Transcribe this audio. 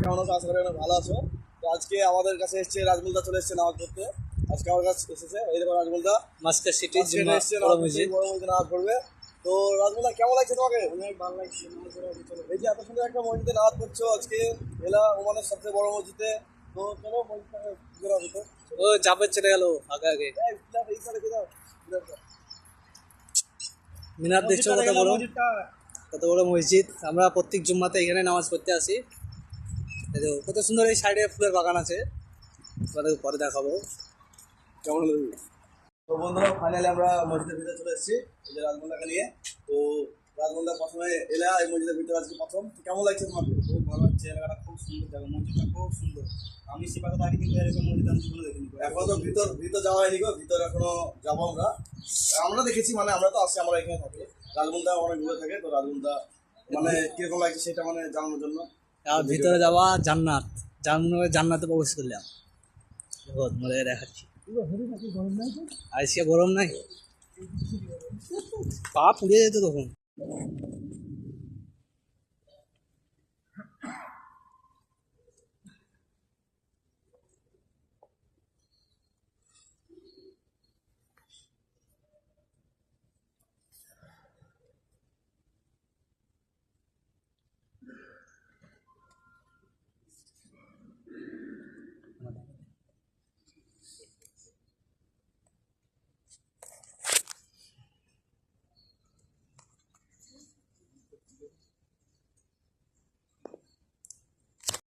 কেমন আছো? আশা করি অনেক ভালো আছো। তো আজকে আমাদের কাছে এসছে রাজমুলদা, চলে এসছে নামাজ পড়তে। আজকে আমার কাছে এসেছে, এই দেখো রাজমুলদা মাস্কার সিটি এসছে বড় মসজিদ নামাজ পড়বে। তো রাজমুলদা কেমন লাগছে তোমাকে? অনেক ভালো লাগছে। এই যে এত সুন্দর একটা মসজিদে নামাজ পড়ছো আজকে, এলা ওমানের সবচেয়ে বড় মসজিদে। তো চলো মসজিদটাকে ঘুরে আসো তো। ও চাপে চলে গেল আগে আগে। এই সাইডে রেখে দাও। মিনার দেখছো কত বড়, কত বড় মসজিদ। আমরা প্রত্যেক জুম্মাতে এখানে নামাজ পড়তে আসি। এই দেখো কত সুন্দর, এই সাইডে ফুলের বাগান আছে, তোমাদের পরে দেখাবো। কেমন হলো? তো বন্ধুরা ফাইনালি আমরা মসজিদের ভিতরে চলে এসেছি এই যে রাজমুল্লাকে নিয়ে। তো রাজমুল্লা প্রথমে এলা এই মসজিদের ভিতরে আজকে প্রথম। তো কেমন লাগছে তোমাকে? খুব ভালো হচ্ছে, এলাকাটা খুব সুন্দর জায়গা, মসজিদটা খুব সুন্দর। আমি সেপাকে থাকি কিন্তু এরকম মসজিদ আমি জীবনে দেখিনি। এখনো তো ভিতর ভিতর যাওয়া হয়নি গো, ভিতর এখনো যাবো আমরা। আমরা দেখেছি, মানে আমরা তো আসছি, আমরা এখানে থাকি। রাজমুল্লা অনেক দূরে থাকে, তো রাজমুল্লা মানে কিরকম লাগছে সেটা মানে জানানোর জন্য। আর ভিতরে যাওয়া জান্নাত, জান্নাতে প্রবেশ করলাম। মনে দেখাচ্ছি, আজকে গরম নাই, পা পুড়ে যেত তখন।